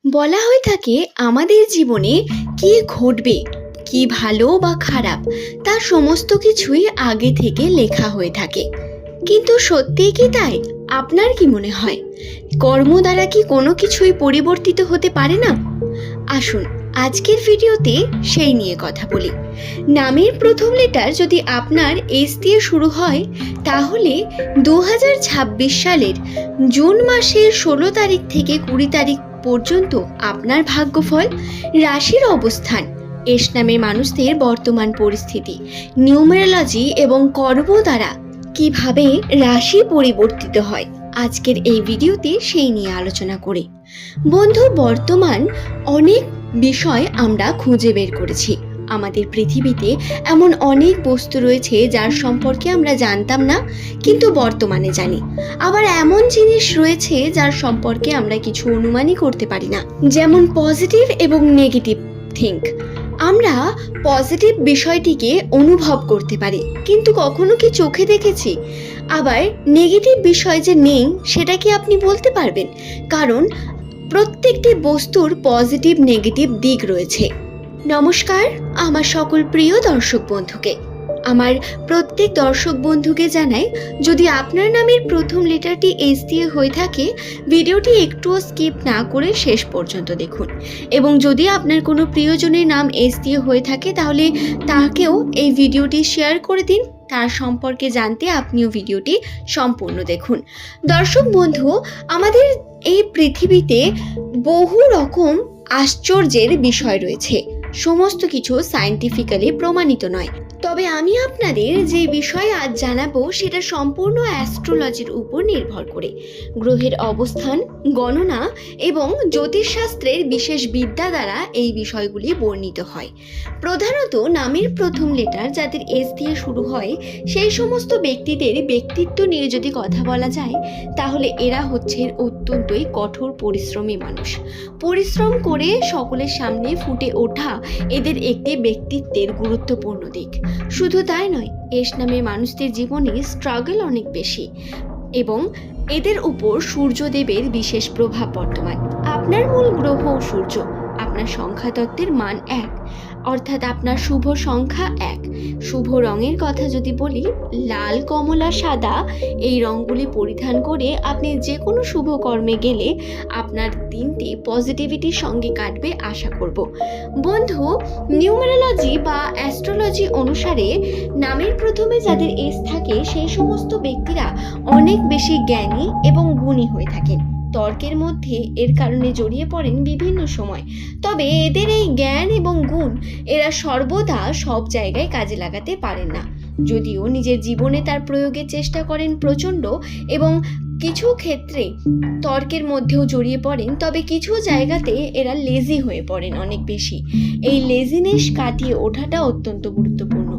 বলা হয়ে থাকে আমাদের জীবনে কি ঘটবে, কি ভালো বা খারাপ, তার সমস্ত কিছুই আগে থেকে লেখা হয়ে থাকে। কিন্তু সত্যিই কি তাই? আপনার কি মনে হয় কর্ম দ্বারা কি কোনো কিছুই পরিবর্তিত হতে পারে না? আসুন আজকের ভিডিওতে সেই নিয়ে কথা বলি। নামের প্রথম লেটার যদি আপনার এস দিয়ে শুরু হয়, তাহলে 2026 সালের জুন মাসের 16 তারিখ থেকে 20 তারিখ পর্যন্ত আপনার ভাগ্যফল, রাশির অবস্থান, এস নামের মানুষদের বর্তমান পরিস্থিতি, নিউমেরোলজি এবং কর্ম দ্বারা কিভাবে রাশি পরিবর্তিত হয়, আজকের এই ভিডিওতে সেই নিয়ে আলোচনা করি। বন্ধু, বর্তমান অনেক বিষয় আমরা খুঁজে বের করেছি। আমাদের পৃথিবীতে এমন অনেক বস্তু রয়েছে যার সম্পর্কে আমরা জানতাম না, কিন্তু বর্তমানে জানি। আবার এমন জিনিস রয়েছে যার সম্পর্কে আমরা কিছু অনুমানই করতে পারি না, যেমন পজিটিভ এবং নেগেটিভ থিঙ্ক। আমরা পজিটিভ বিষয়টিকে অনুভব করতে পারি, কিন্তু কখনো কি চোখে দেখেছি? আবার নেগেটিভ বিষয় যে নেই, সেটা কি আপনি বলতে পারবেন? কারণ প্রত্যেকটি বস্তুর পজিটিভ নেগেটিভ দিক রয়েছে। নমস্কার আমার সকল প্রিয় দর্শক বন্ধুকে। আমার প্রত্যেক দর্শক বন্ধুকে জানাই, যদি আপনার নামের প্রথম লেটারটি এস দিয়ে হয়ে থাকে, ভিডিওটি একটুও স্কিপ না করে শেষ পর্যন্ত দেখুন। এবং যদি আপনার কোনো প্রিয়জনের নাম এস দিয়ে হয়ে থাকে, তাহলে তাকেও এই ভিডিওটি শেয়ার করে দিন। তার সম্পর্কে জানতে আপনিও ভিডিওটি সম্পূর্ণ দেখুন। দর্শক বন্ধু, আমাদের এই পৃথিবীতে বহু রকম আশ্চর্যের বিষয় রয়েছে। সমস্ত কিছু সায়েন্টিফিক্যালি প্রমাণিত নয়। তবে আমি আপনাদের যে বিষয় আজ জানাবো, সেটা সম্পূর্ণ অ্যাস্ট্রোলজির উপর নির্ভর করে। গ্রহের অবস্থান, গণনা এবং জ্যোতিষশাস্ত্রের বিশেষ বিদ্যা দ্বারা এই বিষয়গুলি বর্ণিত হয়। প্রধানত নামের প্রথম লেটার যাদের এস দিয়ে শুরু হয়, সেই সমস্ত ব্যক্তিদের ব্যক্তিত্ব নিয়ে যদি কথা বলা যায়, তাহলে এরা হচ্ছেন অত্যন্তই কঠোর পরিশ্রমী মানুষ। পরিশ্রম করে সকলের সামনে ফুটে ওঠা এদের একটি ব্যক্তিত্বের গুরুত্বপূর্ণ দিক। শুধু তাই নয়, এস নামে মানুষদের জীবনে স্ট্রাগল অনেক বেশি এবং এদের উপর সূর্যদেবের বিশেষ প্রভাব বর্তমান। আপনার মূল গ্রহ সূর্য। আপনার সংখ্যাতত্ত্বের মান 1, অর্থাৎ আপনার শুভ সংখ্যা 1। শুভ রঙের কথা যদি বলি, লাল, কমলা, সাদা এই রঙগুলি পরিধান করে আপনি যে কোনো শুভ কর্মে গেলে আপনার দিনটি পজিটিভিটির সঙ্গে কাটবে আশা করব। বন্ধু, নিউমেরোলজি বা অ্যাস্ট্রোলজি অনুসারে নামের প্রথমে যাদের এস থাকে, সেই সমস্ত ব্যক্তিরা অনেক বেশি জ্ঞানী এবং গুণী হয়ে থাকেন। তর্কের মধ্যে এর কারণে জড়িয়ে পড়েন বিভিন্ন সময়। তবে এদের এই জ্ঞান এবং গুণ এরা সর্বদা সব জায়গায় কাজে লাগাতে পারেন না। যদিও নিজের জীবনে তার প্রয়োগের চেষ্টা করেন প্রচণ্ড এবং কিছু ক্ষেত্রে তর্কের মধ্যেও জড়িয়ে পড়েন, তবে কিছু জায়গাতে এরা লেজি হয়ে পড়েন অনেক বেশি। এই লেজিনেস কাটিয়ে ওঠাটা অত্যন্ত গুরুত্বপূর্ণ।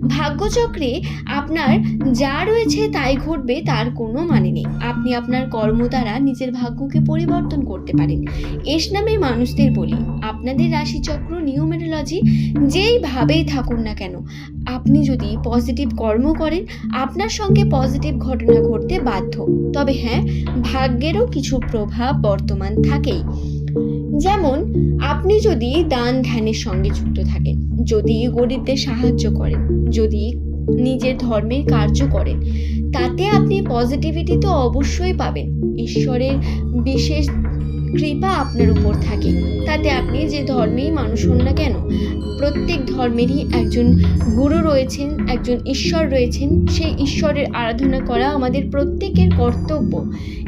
ভাগ্যচক্রে আপনার যা রয়েছে তাই ঘটবে তার কোনো মানে নেই। আপনি আপনার কর্ম দ্বারা নিজের ভাগ্যকে পরিবর্তন করতে পারেন। এস নামের মানুষদের বলি, আপনাদের রাশিচক্র, নিউমেরোলজি যেইভাবেই থাকুন না কেন, আপনি যদি পজিটিভ কর্ম করেন, আপনার সঙ্গে পজিটিভ ঘটনা ঘটতে বাধ্য। তবে হ্যাঁ, ভাগ্যেরও কিছু প্রভাব বর্তমান থাকেই। যেমন আপনি যদি দান ধ্যানের সঙ্গে যুক্ত থাকেন, যদি গরিবদের সাহায্য করেন, যদি নিজের ধর্মের কার্য করেন, তাতে আপনি পজিটিভিটি তো অবশ্যই পাবেন। ঈশ্বরের বিশেষ কৃপা আপনার উপর থাকে। তাতে আপনি যে ধর্মেই মানুষ হন না কেন, প্রত্যেক ধর্মেরই একজন গুরু রয়েছেন, একজন ঈশ্বর রয়েছেন। সেই ঈশ্বরের আরাধনা করা আমাদের প্রত্যেকের কর্তব্য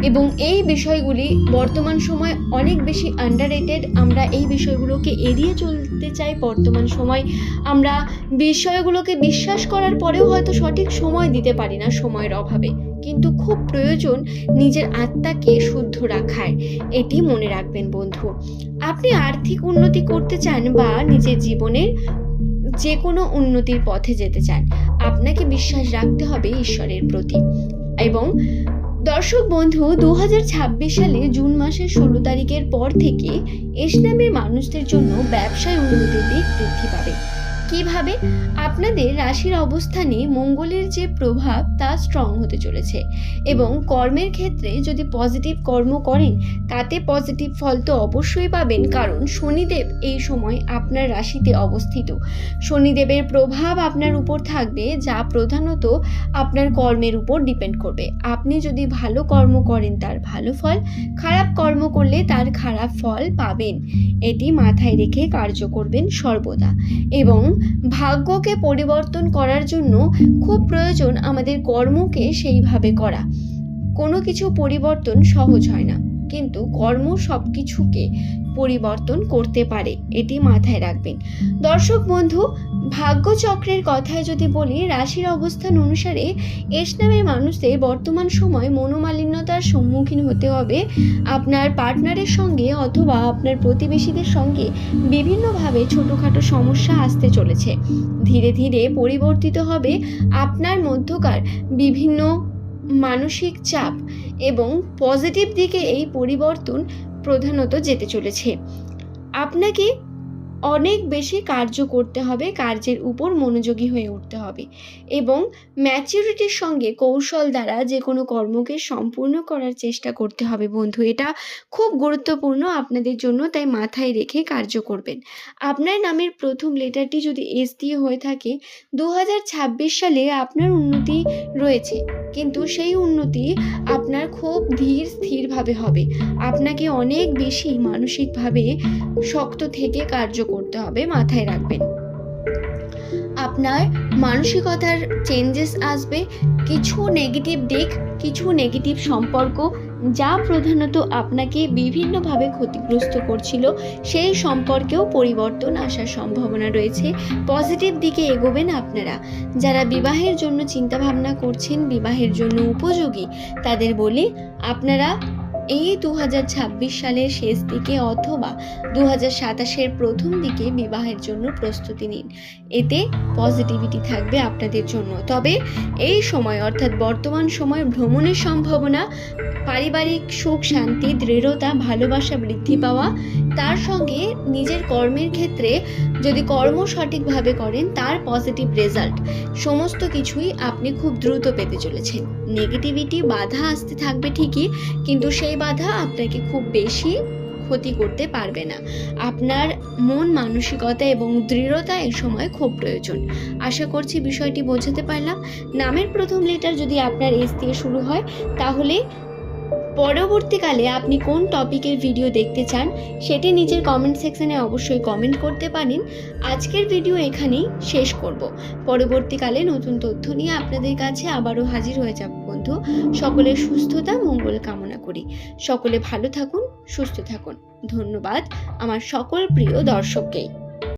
এবং এই বিষয়গুলি বর্তমান সময় অনেক বেশি আন্ডাররেটেড। আমরা এই বিষয়গুলোকে এড়িয়ে চলতে চাই। বর্তমান সময় আমরা বিষয়গুলোকে বিশ্বাস করার পরেও হয়তো সঠিক সময় দিতে পারি না, সময়ের অভাবে। কিন্তু খুব প্রয়োজন নিজের আত্মাকে শুদ্ধ রাখার। এটি মনে রাখবেন বন্ধু। আপনি আর্থিক উন্নতি করতে চান বা নিজের জীবনের যে কোনো উন্নতির পথে যেতে চান, আপনাকে বিশ্বাস রাখতে হবে ঈশ্বরের প্রতি। এবং দর্শক বন্ধু, 2026 সালে জুন মাসের 16 তারিখের পর থেকে এস নামের মানুষদের জন্য ব্যবসায় উন্নতির দিক বৃদ্ধি পাবে। কিভাবে? আপনাদের রাশির অবস্থানে মঙ্গলের যে প্রভাব তা স্ট্রং হতে চলেছে এবং কর্মের ক্ষেত্রে যদি পজিটিভ কর্ম করেন তাতে পজিটিভ ফল তো অবশ্যই পাবেন, কারণ শনিদেব এই সময় আপনার রাশিতে অবস্থিত। শনিদেবের প্রভাব আপনার উপর থাকবে, যা প্রধানত আপনার কর্মের উপর ডিপেন্ড করবে। আপনি যদি ভালো কর্ম করেন তার ভালো ফল, খারাপ কর্ম করলে তার খারাপ ফল পাবেন। এটি মাথায় রেখে কার্য করবেন সর্বদা। এবং ভাগ্যকে পরিবর্তন করার জন্য খুব প্রয়োজন আমাদের কর্মকে সেইভাবে করা। কোনো কিছু পরিবর্তন সহজ হয় না, কিন্তু কর্ম সব কিছুকে পরিবর্তন করতে পারে, এটি মাথায় রাখবেন। দর্শক বন্ধু, ভাগ্যচক্রের কথায় যদি বলি, রাশির অবস্থান অনুসারে এস নামের মানুষদের বর্তমান সময় মনোমালিন্যতার সম্মুখীন হতে হবে। আপনার পার্টনারের সঙ্গে অথবা আপনার প্রতিবেশীদের সঙ্গে বিভিন্নভাবে ছোটোখাটো সমস্যা আসতে চলেছে। ধীরে ধীরে পরিবর্তিত হবে আপনার মধ্যকার বিভিন্ন মানসিক চাপ এবং পজিটিভ দিকে এই পরিবর্তন প্রধানত যেতে চলেছে। আপনাকে অনেক বেশি কার্য করতে হবে, কার্যের উপর মনোযোগী হয়ে উঠতে হবে এবং ম্যাচুরিটির সঙ্গে কৌশল দ্বারা যে কোনো কর্মকে সম্পূর্ণ করার চেষ্টা করতে হবে বন্ধু। এটা খুব গুরুত্বপূর্ণ আপনাদের জন্য, তাই মাথায় রেখে কার্য করবেন। আপনার নামের প্রথম লেটারটি যদি এস দিয়ে হয়ে থাকে, 2026 সালে আপনার উন্নতি রয়েছে, কিন্তু সেই উন্নতি আপনার খুব ধীর স্থিরভাবে হবে। আপনাকে অনেক বেশি মানসিকভাবে শক্ত থেকে কার্য করতে হবে, মাথায় রাখবেন। আপনার মানসিকতার চেঞ্জেস আসবে, কিছু নেগেটিভ দিক, কিছু নেগেটিভ সম্পর্ক যা প্রধানত আপনাকে বিভিন্নভাবে ক্ষতিগ্রস্ত করছিল, সেই সম্পর্কেও পরিবর্তন আসার সম্ভাবনা রয়েছে। পজিটিভ দিকে এগোবেন আপনারা। যারা বিবাহের জন্য চিন্তাভাবনা করছেন, বিবাহের জন্য উপযোগী, তাদের বলি আপনারা এই 2026 সালের শেষ দিকে অথবা 2027-এর প্রথম দিকে বিবাহের জন্য প্রস্তুতি নিন। এতে পজিটিভিটি থাকবে আপনাদের জন্য। তবে এই সময় অর্থাৎ বর্তমান সময় ভ্রমণের সম্ভাবনা, পারিবারিক সুখ শান্তি, দৃঢ়তা, ভালোবাসা বৃদ্ধি পাওয়া, তার সঙ্গে নিজের কর্মের ক্ষেত্রে যদি কর্ম সঠিকভাবে করেন তার পজিটিভ রেজাল্ট, সমস্ত কিছুই আপনি খুব দ্রুত পেতে চলেছেন। নেগেটিভিটি বাধা আসতে থাকবে ঠিকই, কিন্তু সেই বাধা আপনাকে খুব বেশি ক্ষতি করতে পারবে না। আপনার মন মানসিকতা এবং দৃঢ়তা এই সময় খুব প্রয়োজন। আশা করছি বিষয়টি বোঝাতে পারলাম। নামের প্রথম লেটার যদি আপনার এস দিয়ে শুরু হয়, তাহলে পরবর্তীকালে আপনি কোন টপিকের ভিডিও দেখতে চান সেটি নিজের কমেন্ট সেকশনে অবশ্যই কমেন্ট করতে পারেন। আজকের ভিডিও এখানেই শেষ করব। পরবর্তীকালে নতুন তথ্য নিয়ে আপনাদের কাছে আবারও হাজির হয়ে যাব বন্ধু। সকলের সুস্থতা মঙ্গল কামনা করি। সকলে ভালো থাকুন, সুস্থ থাকুন। ধন্যবাদ আমার সকল প্রিয় দর্শককে।